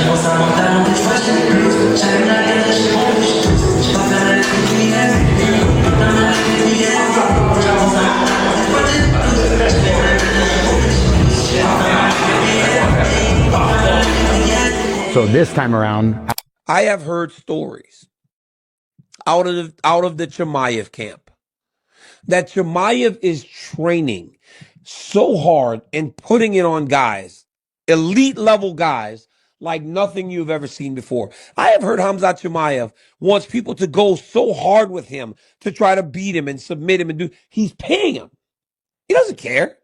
So this time around, I have heard stories out of the Chimaev camp that Chimaev is training so hard and putting it on guys, elite level guys, like nothing you've ever seen before. I have heard Khamzat Chimaev wants people to go so hard with him to try to beat him and submit him and do. He's paying him. He doesn't care.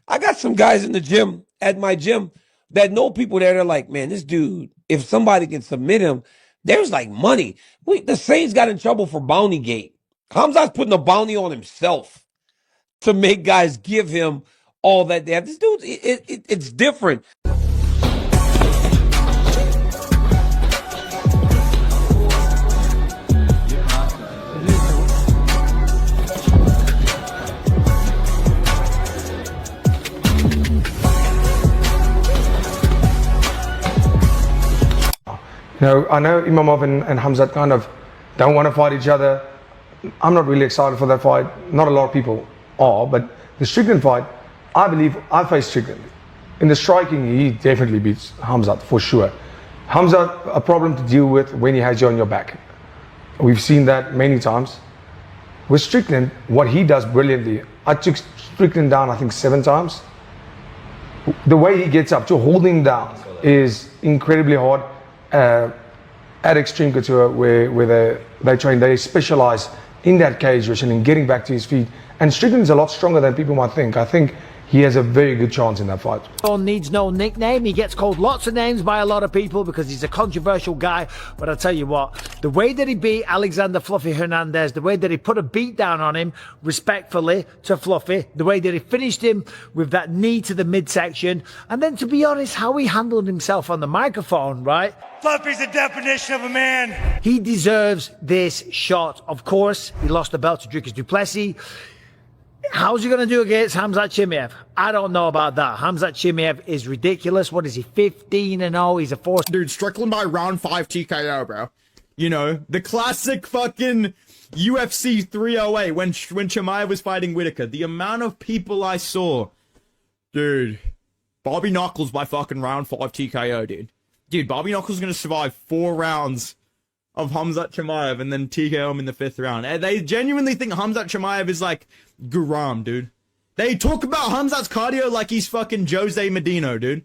I got some guys in the gym, at my gym, that know people there. They're like, man, this dude, if somebody can submit him, there's like money. The Saints got in trouble for bounty gate. Khamzat's putting a bounty on himself to make guys give him all that they have. This dude, it's different. You know, I know Imamov and Khamzat kind of don't want to fight each other. I'm not really excited for that fight. Not a lot of people are, but the Strickland fight, I believe I faced Strickland. In the striking, he definitely beats Khamzat for sure. Khamzat, a problem to deal with when he has you on your back. We've seen that many times. With Strickland, what he does brilliantly, I took Strickland down, I think 7 times. The way he gets up to hold him down is incredibly hard. At Extreme Couture, where they train, they specialize in that cage wrestling and getting back to his feet. And Strickland is a lot stronger than people might think. I think he has a very good chance in that fight. Sean needs no nickname. He gets called lots of names by a lot of people because he's a controversial guy. But I'll tell you what, the way that he beat Alexander Fluffy Hernandez, the way that he put a beat down on him respectfully to Fluffy, the way that he finished him with that knee to the midsection, and then to be honest, how he handled himself on the microphone, right? Fluffy's the definition of a man. He deserves this shot. Of course, he lost the belt to Dricus du Plessis. How's he going to do against Khamzat Chimaev? I don't know about that. Khamzat Chimaev is ridiculous. What is he, 15-0? He's a force. Dude, Strickland by round 5 TKO, bro. You know, the classic fucking UFC 308 when Chimaev was fighting Whitaker. The amount of people I saw. Dude, Bobby Knuckles by fucking round 5 TKO, dude. Dude, Bobby Knuckles is going to survive 4 rounds of Khamzat Chimaev and then TKO him in the 5th round. And they genuinely think Khamzat Chimaev is like Guram, dude. They talk about Khamzat's cardio like he's fucking Jose Medino, dude.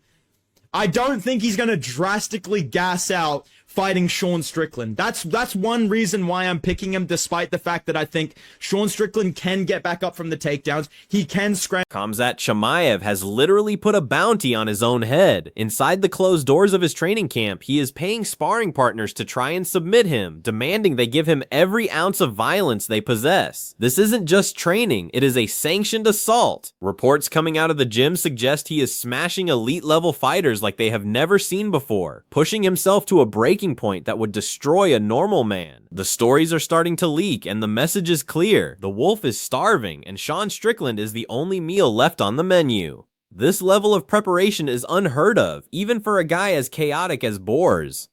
I don't think he's going to drastically gas out fighting Sean Strickland. That's one reason why I'm picking him, despite the fact that I think Sean Strickland can get back up from the takedowns. He can scramble. Khamzat Chimaev has literally put a bounty on his own head. Inside the closed doors of his training camp, he is paying sparring partners to try and submit him, demanding they give him every ounce of violence they possess. This isn't just training, it is a sanctioned assault. Reports coming out of the gym suggest he is smashing elite level fighters like they have never seen before, pushing himself to a breaking point that would destroy a normal man. The stories are starting to leak and the message is clear. The wolf is starving and Sean Strickland is the only meal left on the menu. This level of preparation is unheard of, even for a guy as chaotic as Borz.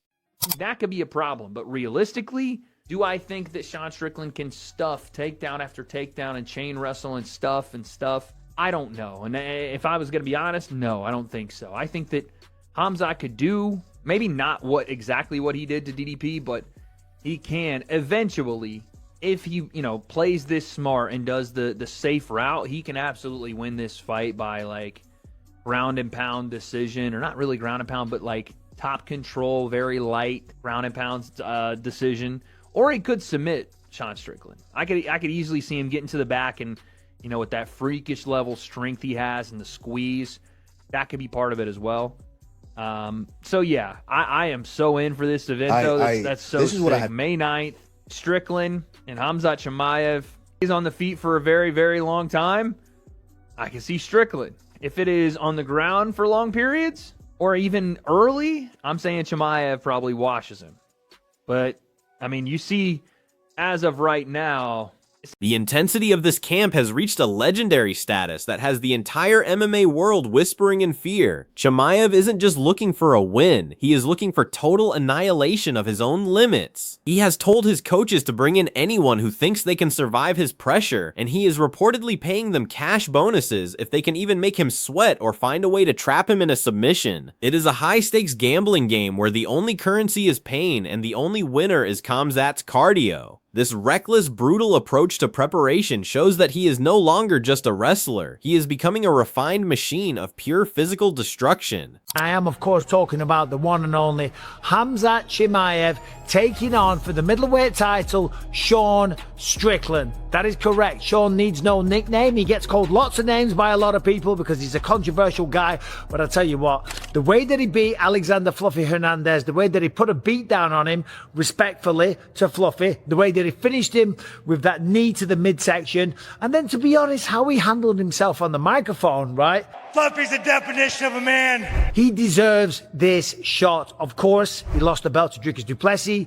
That could be a problem, but realistically, do I think that Sean Strickland can stuff takedown after takedown and chain wrestle and stuff? I don't know. And if I was going to be honest, no, I don't think so. I think that Khamzat could do maybe not exactly what he did to DDP, but he can eventually, if he, plays this smart and does the safe route, he can absolutely win this fight by like ground and pound decision, or not really ground and pound, but like top control, very light ground and pound decision, or he could submit Sean Strickland. I could easily see him getting to the back and, with that freakish level strength he has and the squeeze, that could be part of it as well. So yeah, I am so in for this event though. That's so this is sick. What I had. May 9th, Strickland and Khamzat Chimaev. He's on the feet for a very, very long time. I can see Strickland. If it is on the ground for long periods or even early, I'm saying Chimaev probably washes him. But I mean, you see, as of right now, The intensity of this camp has reached a legendary status that has the entire MMA world whispering in fear. Chimaev isn't just looking for a win, he is looking for total annihilation of his own limits. He has told his coaches to bring in anyone who thinks they can survive his pressure, and he is reportedly paying them cash bonuses if they can even make him sweat or find a way to trap him in a submission. It is a high-stakes gambling game where the only currency is pain and the only winner is Khamzat's cardio. This reckless, brutal approach to preparation shows that he is no longer just a wrestler. He is becoming a refined machine of pure physical destruction. I am, of course, talking about the one and only Khamzat Chimaev taking on for the middleweight title, Sean Strickland. That is correct. Sean needs no nickname. He gets called lots of names by a lot of people because he's a controversial guy. But I'll tell you what, the way that he beat Alexander Fluffy Hernandez, the way that he put a beat down on him respectfully to Fluffy, the way that he finished him with that knee to the midsection, and then, to be honest, how he handled himself on the microphone, right? Fluffy's the definition of a man. He deserves this shot. Of course, he lost the belt to Dricus du Plessis.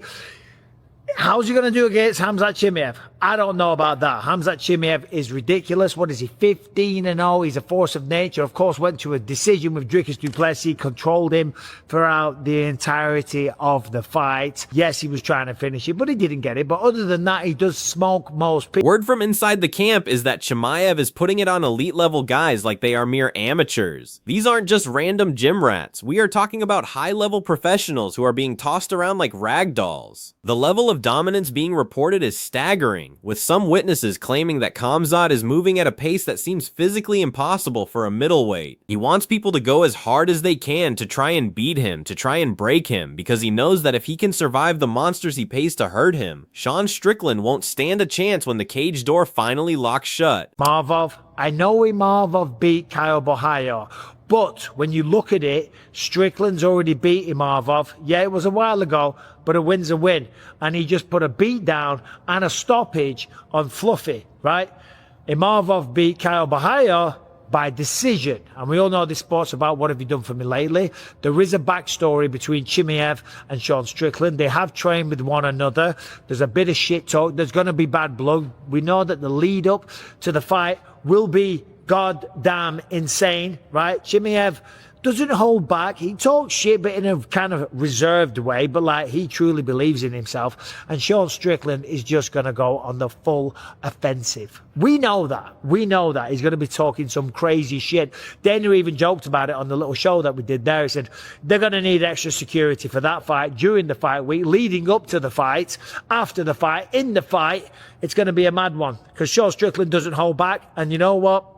How's he going to do against Khamzat Chimaev? I don't know about that. Khamzat Chimaev is ridiculous. What is he, 15-0? He's a force of nature. Of course, went to a decision with Dricus du Plessis, controlled him throughout the entirety of the fight. Yes, he was trying to finish it, but he didn't get it. But other than that, he does smoke most people. Word from inside the camp is that Chimaev is putting it on elite-level guys like they are mere amateurs. These aren't just random gym rats. We are talking about high-level professionals who are being tossed around like rag dolls. The level of dominance being reported is staggering, with some witnesses claiming that Khamzat is moving at a pace that seems physically impossible for a middleweight. He wants people to go as hard as they can to try and beat him, to try and break him, because he knows that if he can survive the monsters he pays to hurt him, Sean Strickland won't stand a chance when the cage door finally locks shut. Marvov, I know Marvov beat Kyle Bohayo, but when you look at it, Strickland's already beat Marvov. Yeah, it was a while ago, but a win's a win. And he just put a beat down and a stoppage on Fluffy, right? Marvov beat Kyle Bohayo by decision. And we all know this sport's about what have you done for me lately. There is a backstory between Chimaev and Sean Strickland. They have trained with one another. There's a bit of shit talk. There's going to be bad blood. We know that the lead up to the fight will be goddamn insane, right? Chimaev doesn't hold back. He talks shit, but in a kind of reserved way, but like he truly believes in himself. And Sean Strickland is just going to go on the full offensive. We know that. We know that. He's going to be talking some crazy shit. Dana even joked about it on the little show that we did there. He said they're going to need extra security for that fight, during the fight week, leading up to the fight, after the fight, in the fight. It's going to be a mad one because Sean Strickland doesn't hold back. And you know what?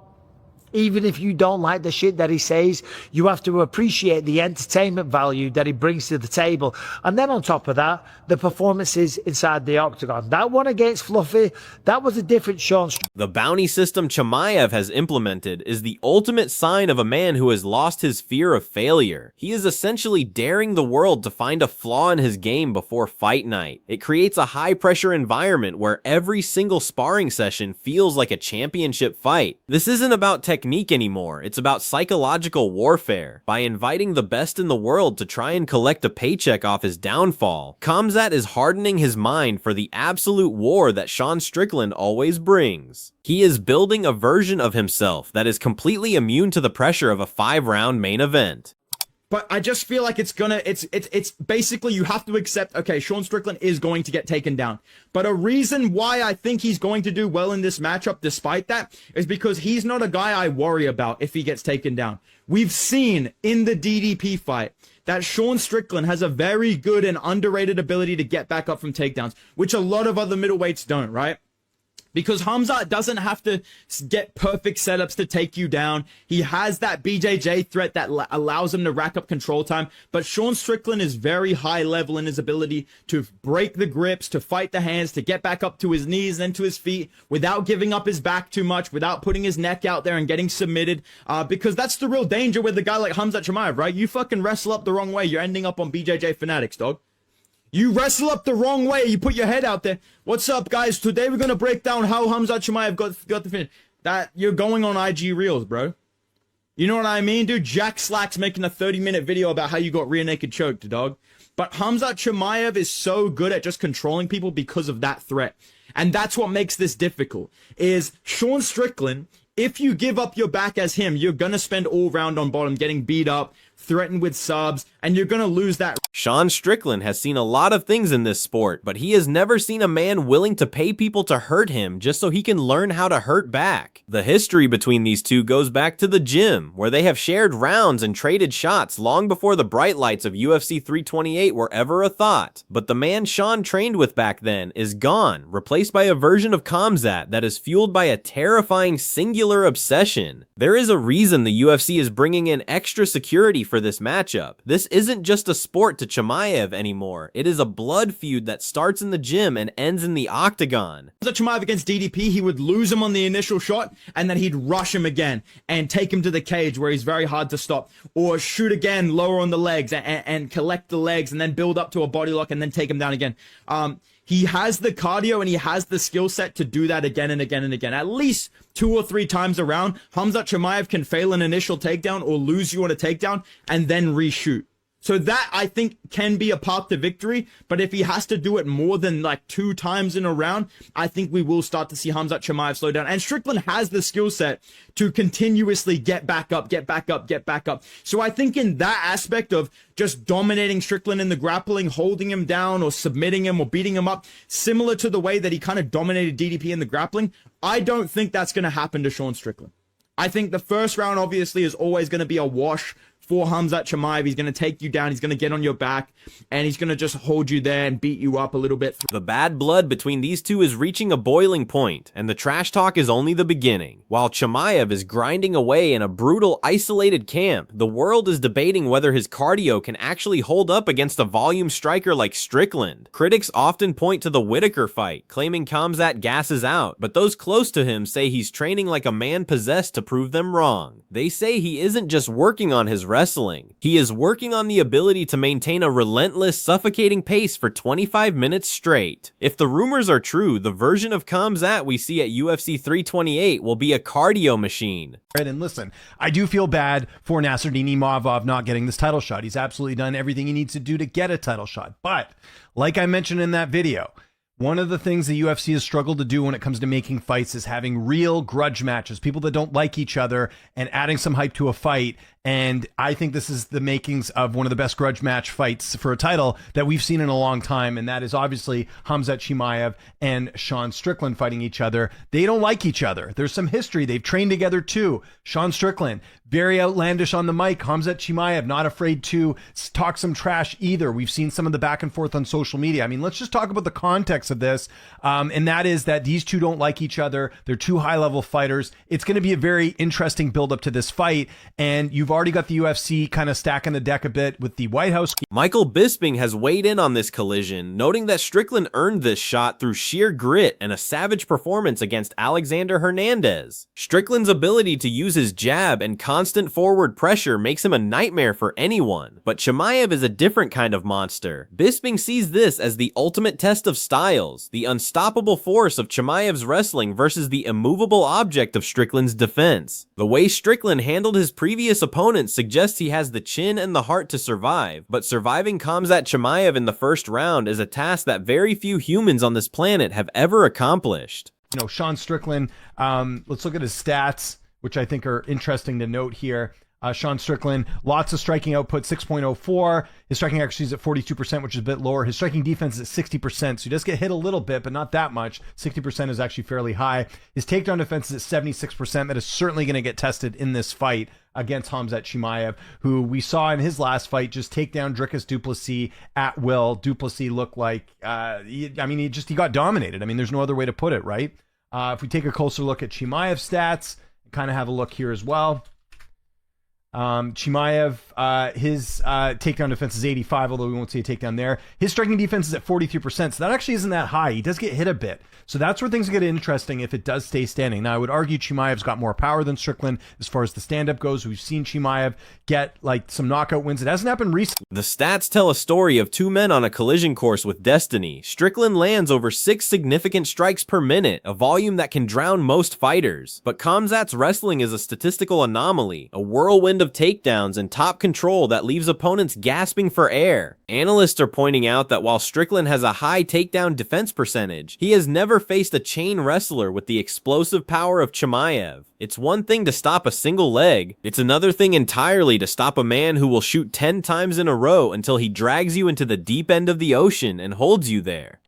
Even if you don't like the shit that he says, you have to appreciate the entertainment value that he brings to the table. And then on top of that, the performances inside the octagon. That one against Fluffy, that was a different Sean. The bounty system Chimaev has implemented is the ultimate sign of a man who has lost his fear of failure. He is essentially daring the world to find a flaw in his game before fight night. It creates a high-pressure environment where every single sparring session feels like a championship fight. This isn't about technique anymore, it's about psychological warfare. By inviting the best in the world to try and collect a paycheck off his downfall, Khamzat is hardening his mind for the absolute war that Sean Strickland always brings. He is building a version of himself that is completely immune to the pressure of a 5-round main event. But I just feel like it's basically you have to accept, okay, Sean Strickland is going to get taken down. But a reason why I think he's going to do well in this matchup despite that is because he's not a guy I worry about if he gets taken down. We've seen in the DDP fight that Sean Strickland has a very good and underrated ability to get back up from takedowns, which a lot of other middleweights don't, right? Because Khamzat doesn't have to get perfect setups to take you down. He has that BJJ threat that allows him to rack up control time. But Sean Strickland is very high level in his ability to break the grips, to fight the hands, to get back up to his knees and to his feet without giving up his back too much, without putting his neck out there and getting submitted. Because that's the real danger with a guy like Khamzat Chimaev, right? You fucking wrestle up the wrong way, you're ending up on BJJ Fanatics, dog. You wrestle up the wrong way. You put your head out there. What's up, guys? Today we're going to break down how Khamzat Chimaev got the finish. That you're going on IG Reels, bro. You know what I mean, dude? Jack Slack's making a 30-minute video about how you got rear naked choked, dog. But Khamzat Chimaev is so good at just controlling people because of that threat. And that's what makes this difficult, is Sean Strickland, if you give up your back as him, you're going to spend all round on bottom getting beat up, threatened with subs, and you're going to lose that. Sean Strickland has seen a lot of things in this sport, but he has never seen a man willing to pay people to hurt him just so he can learn how to hurt back. The history between these two goes back to the gym, where they have shared rounds and traded shots long before the bright lights of UFC 328 were ever a thought. But the man Sean trained with back then is gone, replaced by a version of Khamzat that is fueled by a terrifying singular obsession. There is a reason the UFC is bringing in extra security for this matchup. This isn't just a sport to Chimaev anymore. It is a blood feud that starts in the gym and ends in the octagon. Chimaev against DDP, he would lose him on the initial shot, and then he'd rush him again and take him to the cage where he's very hard to stop, or shoot again lower on the legs and collect the legs and then build up to a body lock and then take him down again. He has the cardio and he has the skill set to do that again and again and again. At least 2 or 3 times around, Khamzat Chimaev can fail an initial takedown or lose you on a takedown and then reshoot. So that, I think, can be a path to victory. But if he has to do it more than like 2 times in a round, I think we will start to see Khamzat Chimaev slow down. And Strickland has the skill set to continuously get back up, get back up, get back up. So I think in that aspect of just dominating Strickland in the grappling, holding him down or submitting him or beating him up, similar to the way that he kind of dominated DDP in the grappling, I don't think that's going to happen to Sean Strickland. I think the first round obviously is always going to be a wash for Khamzat Chimaev. He's going to take you down, he's going to get on your back, and he's going to just hold you there and beat you up a little bit. The bad blood between these two is reaching a boiling point, and the trash talk is only the beginning. While Chimaev is grinding away in a brutal, isolated camp, the world is debating whether his cardio can actually hold up against a volume striker like Strickland. Critics often point to the Whitaker fight, claiming Khamzat gasses out, but those close to him say he's training like a man possessed to prove them wrong. They say he isn't just working on his wrestling. He is working on the ability to maintain a relentless, suffocating pace for 25 minutes straight. If the rumors are true, the version of Khamzat we see at UFC 328 will be a cardio machine. And listen, I do feel bad for Nasruddin Imavov not getting this title shot. He's absolutely done everything he needs to do to get a title shot. But like I mentioned in that video, one of the things the UFC has struggled to do when it comes to making fights is having real grudge matches, people that don't like each other, and adding some hype to a fight. And I think this is the makings of one of the best grudge match fights for a title that we've seen in a long time. And that is obviously Khamzat Chimaev and Sean Strickland fighting each other. They don't like each other. There's some history. They've trained together too. Sean Strickland, very outlandish on the mic. Khamzat Chimaev, not afraid to talk some trash either. We've seen some of the back and forth on social media. I mean, let's just talk about the context of this. And that is that these two don't like each other. They're two high-level fighters. It's going to be a very interesting build-up to this fight. And you've already got the UFC kind of stacking the deck a bit with the White House. Michael Bisping has weighed in on this collision, noting that Strickland earned this shot through sheer grit and a savage performance against Alexander Hernandez. Strickland's ability to use his jab and constant forward pressure makes him a nightmare for anyone, but Chimaev is a different kind of monster. Bisping sees this as the ultimate test of styles, the unstoppable force of Chimaev's wrestling versus the immovable object of Strickland's defense. The way Strickland handled his previous opponents suggests he has the chin and the heart to survive, but surviving Khamzat Chimaev in the first round is a task that very few humans on this planet have ever accomplished. You know, Sean Strickland, let's look at his stats, which I think are interesting to note here. Sean Strickland, lots of striking output, 6.04. His striking accuracy is at 42%, which is a bit lower. His striking defense is at 60%, so he does get hit a little bit, but not that much. 60% is actually fairly high. His takedown defense is at 76%. That is certainly going to get tested in this fight against Khamzat Chimaev, who we saw in his last fight just take down Dricus Du Plessis at will. Du Plessis looked like, he got dominated. I mean, there's no other way to put it, right? If we take a closer look at Chimaev's stats, kind of have a look here as well. Chimaev, his takedown defense is 85, although we won't see a takedown there. His striking defense is at 43%, so that actually isn't that high. He does get hit a bit. So that's where things get interesting if it does stay standing. Now, I would argue Chimaev's got more power than Strickland as far as the stand-up goes. We've seen Chimaev get like some knockout wins. It hasn't happened recently. The stats tell a story of two men on a collision course with destiny. Strickland lands over 6 significant strikes per minute, a volume that can drown most fighters. But Khamzat's wrestling is a statistical anomaly, a whirlwind of takedowns and top control that leaves opponents gasping for air. Analysts are pointing out that while Strickland has a high takedown defense percentage, he has never faced a chain wrestler with the explosive power of Chimaev. It's one thing to stop a single leg, it's another thing entirely to stop a man who will shoot 10 times in a row until he drags you into the deep end of the ocean and holds you there.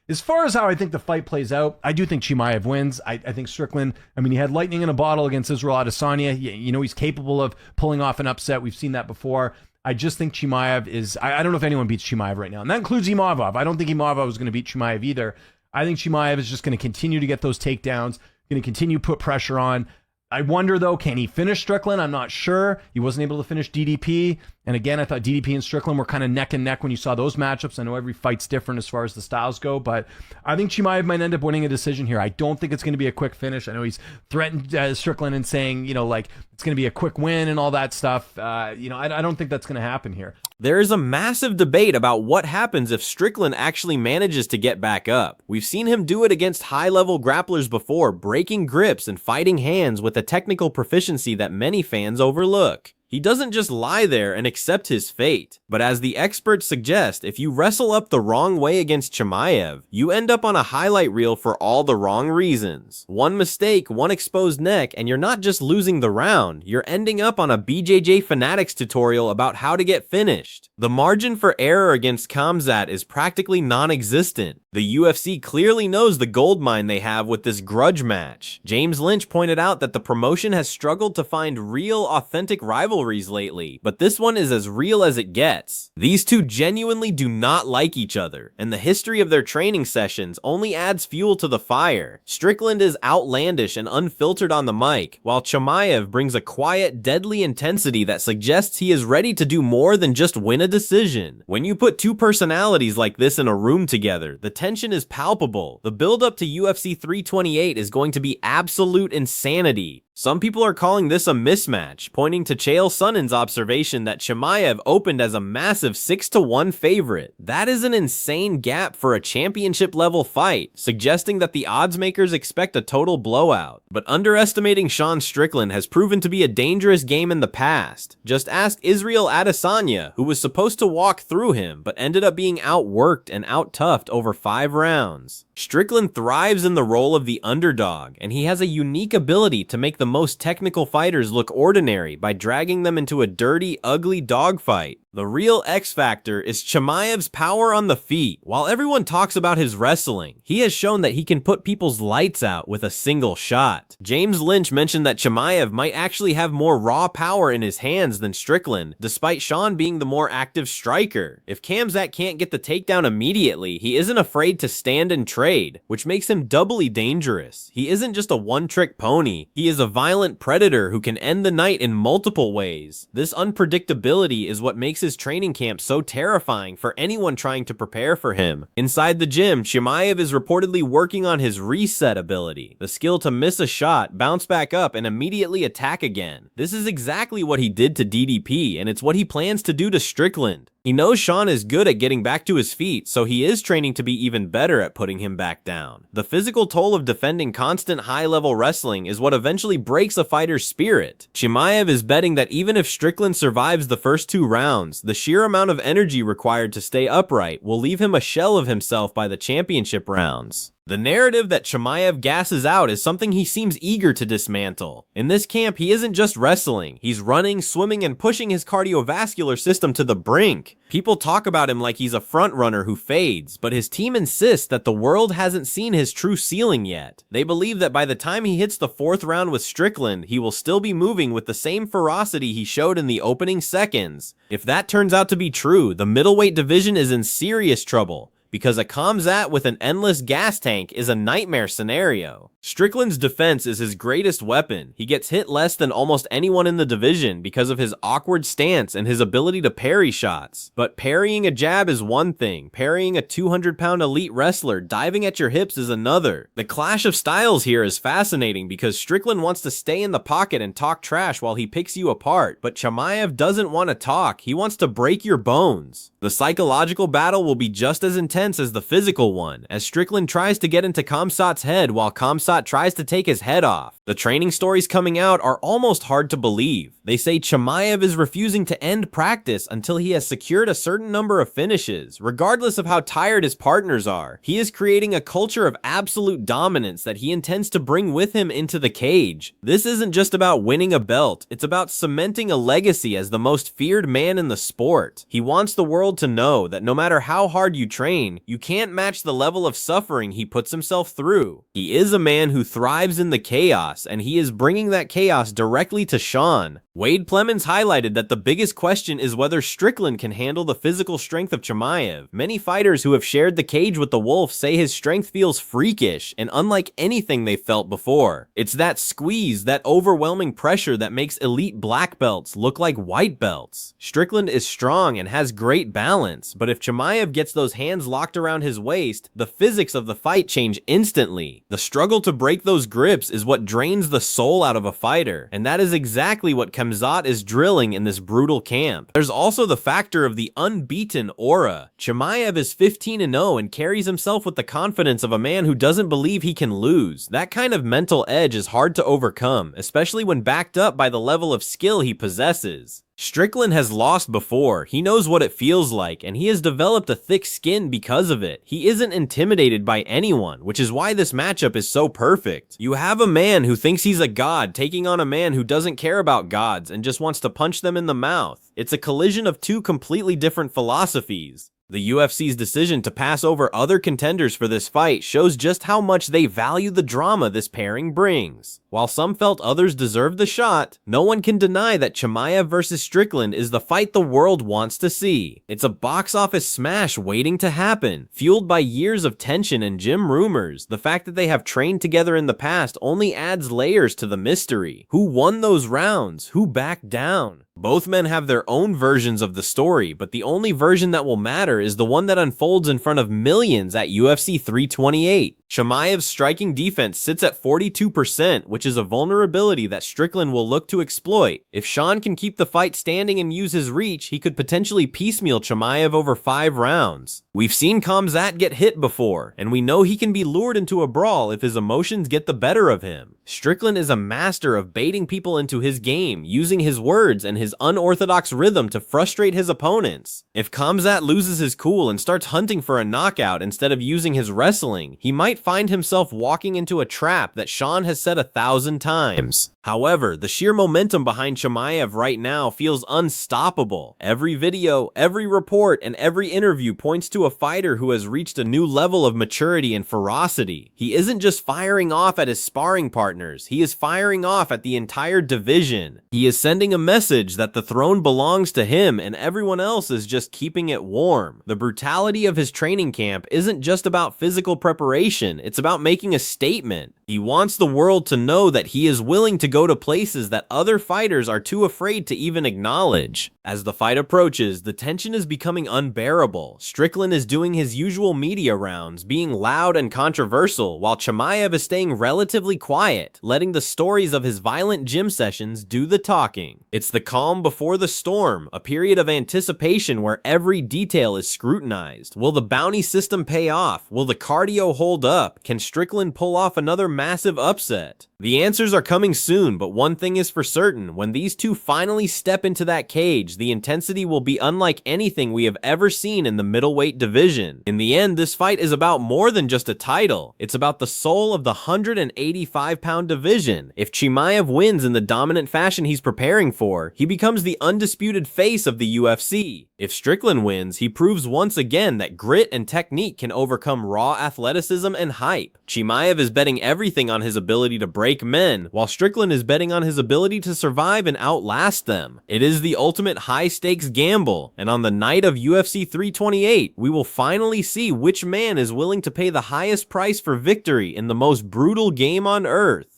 As far as how I think the fight plays out, I do think Chimaev wins. I think Strickland, I mean, he had lightning in a bottle against Israel Adesanya. You know, he's capable of pulling off an upset. We've seen that before. I just think Chimaev is, I don't know if anyone beats Chimaev right now. And that includes Imavov. I don't think Imavov is going to beat Chimaev either. I think Chimaev is just going to continue to get those takedowns, going to continue to put pressure on. I wonder, though, can he finish Strickland? I'm not sure. He wasn't able to finish DDP. And again, I thought DDP and Strickland were kind of neck and neck when you saw those matchups. I know every fight's different as far as the styles go, but I think Chimaev might end up winning a decision here. I don't think it's going to be a quick finish. I know he's threatened Strickland and saying, you know, like it's going to be a quick win and all that stuff. You know, I don't think that's going to happen here. There is a massive debate about what happens if Strickland actually manages to get back up. We've seen him do it against high-level grapplers before, breaking grips and fighting hands with a technical proficiency that many fans overlook. He doesn't just lie there and accept his fate, but as the experts suggest, if you wrestle up the wrong way against Chimaev, you end up on a highlight reel for all the wrong reasons. One mistake, one exposed neck, and you're not just losing the round, you're ending up on a BJJ Fanatics tutorial about how to get finished. The margin for error against Khamzat is practically non-existent. The UFC clearly knows the goldmine they have with this grudge match. James Lynch pointed out that the promotion has struggled to find real, authentic rivalries lately, but this one is as real as it gets. These two genuinely do not like each other, and the history of their training sessions only adds fuel to the fire. Strickland is outlandish and unfiltered on the mic, while Chimaev brings a quiet, deadly intensity that suggests he is ready to do more than just win a decision. When you put two personalities like this in a room together, the tension is palpable. The build-up to UFC 328 is going to be absolute insanity. Some people are calling this a mismatch, pointing to Chael Sonnen's observation that Chimaev opened as a massive 6-1 favorite. That is an insane gap for a championship-level fight, suggesting that the odds makers expect a total blowout. But underestimating Sean Strickland has proven to be a dangerous game in the past. Just ask Israel Adesanya, who was supposed to walk through him, but ended up being outworked and out-toughed over 5 rounds. Strickland thrives in the role of the underdog, and he has a unique ability to make the most technical fighters look ordinary by dragging them into a dirty, ugly dogfight. The real X factor is Chimaev's power on the feet. While everyone talks about his wrestling, he has shown that he can put people's lights out with a single shot. James Lynch mentioned that Chimaev might actually have more raw power in his hands than Strickland, despite Sean being the more active striker. If Khamzat can't get the takedown immediately, he isn't afraid to stand and trade, which makes him doubly dangerous. He isn't just a one-trick pony, he is a violent predator who can end the night in multiple ways. This unpredictability is what makes his training camp so terrifying for anyone trying to prepare for him. Inside the gym, Chimaev is reportedly working on his reset ability, the skill to miss a shot, bounce back up, and immediately attack again. This is exactly what he did to DDP, and it's what he plans to do to Strickland. He knows Sean is good at getting back to his feet, so he is training to be even better at putting him back down. The physical toll of defending constant high-level wrestling is what eventually breaks a fighter's spirit. Chimaev is betting that even if Strickland survives the first 2 rounds, the sheer amount of energy required to stay upright will leave him a shell of himself by the championship rounds. The narrative that Chimaev gasses out is something he seems eager to dismantle. In this camp, he isn't just wrestling, he's running, swimming, and pushing his cardiovascular system to the brink. People talk about him like he's a front runner who fades, but his team insists that the world hasn't seen his true ceiling yet. They believe that by the time he hits the 4th round with Strickland, he will still be moving with the same ferocity he showed in the opening seconds. If that turns out to be true, the middleweight division is in serious trouble, because a Khamzat with an endless gas tank is a nightmare scenario. Strickland's defense is his greatest weapon. He gets hit less than almost anyone in the division because of his awkward stance and his ability to parry shots. But parrying a jab is one thing. Parrying a 200-pound elite wrestler diving at your hips is another. The clash of styles here is fascinating because Strickland wants to stay in the pocket and talk trash while he picks you apart, but Chimaev doesn't want to talk. He wants to break your bones. The psychological battle will be just as intense as the physical one, as Strickland tries to get into Khamzat's head while Khamzat tries to take his head off. The training stories coming out are almost hard to believe. They say Chimaev is refusing to end practice until he has secured a certain number of finishes, regardless of how tired his partners are. He is creating a culture of absolute dominance that he intends to bring with him into the cage. This isn't just about winning a belt, it's about cementing a legacy as the most feared man in the sport. He wants the world to know that no matter how hard you train, you can't match the level of suffering he puts himself through. He is a man who thrives in the chaos, and he is bringing that chaos directly to Sean. Wade Plemons highlighted that the biggest question is whether Strickland can handle the physical strength of Chimaev. Many fighters who have shared the cage with the Wolf say his strength feels freakish and unlike anything they've felt before. It's that squeeze, that overwhelming pressure that makes elite black belts look like white belts. Strickland is strong and has great balance, but if Chimaev gets those hands locked around his waist, the physics of the fight change instantly. The struggle to break those grips is what drains the soul out of a fighter, and that is exactly what Khamzat is drilling in this brutal camp. There's also the factor of the unbeaten aura. Chimaev is 15-0 and carries himself with the confidence of a man who doesn't believe he can lose. That kind of mental edge is hard to overcome, especially when backed up by the level of skill he possesses. Strickland has lost before, he knows what it feels like, and he has developed a thick skin because of it. He isn't intimidated by anyone, which is why this matchup is so perfect. You have a man who thinks he's a god taking on a man who doesn't care about gods and just wants to punch them in the mouth. It's a collision of two completely different philosophies. The UFC's decision to pass over other contenders for this fight shows just how much they value the drama this pairing brings. While some felt others deserved the shot, no one can deny that Chimaev versus Strickland is the fight the world wants to see. It's a box office smash waiting to happen, fueled by years of tension and gym rumors. The fact that they have trained together in the past only adds layers to the mystery. Who won those rounds? Who backed down? Both men have their own versions of the story, but the only version that will matter is the one that unfolds in front of millions at UFC 328. Chimaev's striking defense sits at 42%, which is a vulnerability that Strickland will look to exploit. If Sean can keep the fight standing and use his reach, he could potentially piecemeal Chimaev over 5 rounds. We've seen Khamzat get hit before, and we know he can be lured into a brawl if his emotions get the better of him. Strickland is a master of baiting people into his game, using his words and his unorthodox rhythm to frustrate his opponents. If Khamzat loses his cool and starts hunting for a knockout instead of using his wrestling, he might find himself walking into a trap that Sean has set 1,000 times. However, the sheer momentum behind Chimaev right now feels unstoppable. Every video, every report, and every interview points to a fighter who has reached a new level of maturity and ferocity. He isn't just firing off at his sparring partners, he is firing off at the entire division. He is sending a message that the throne belongs to him and everyone else is just keeping it warm. The brutality of his training camp isn't just about physical preparation, it's about making a statement. He wants the world to know that he is willing to go to places that other fighters are too afraid to even acknowledge. As the fight approaches, the tension is becoming unbearable. Strickland is doing his usual media rounds, being loud and controversial, while Chimaev is staying relatively quiet, letting the stories of his violent gym sessions do the talking. It's the calm before the storm, a period of anticipation where every detail is scrutinized. Will the bounty system pay off? Will the cardio hold up? Can Strickland pull off another massive upset? The answers are coming soon, but one thing is for certain, when these two finally step into that cage, the intensity will be unlike anything we have ever seen in the middleweight division. In the end, this fight is about more than just a title. It's about the soul of the 185-pound division. If Chimaev wins in the dominant fashion he's preparing for, he becomes the undisputed face of the UFC. If Strickland wins, he proves once again that grit and technique can overcome raw athleticism and hype. Chimaev is betting everything on his ability to break break men, while Strickland is betting on his ability to survive and outlast them. It is the ultimate high-stakes gamble, and on the night of UFC 328, we will finally see which man is willing to pay the highest price for victory in the most brutal game on earth.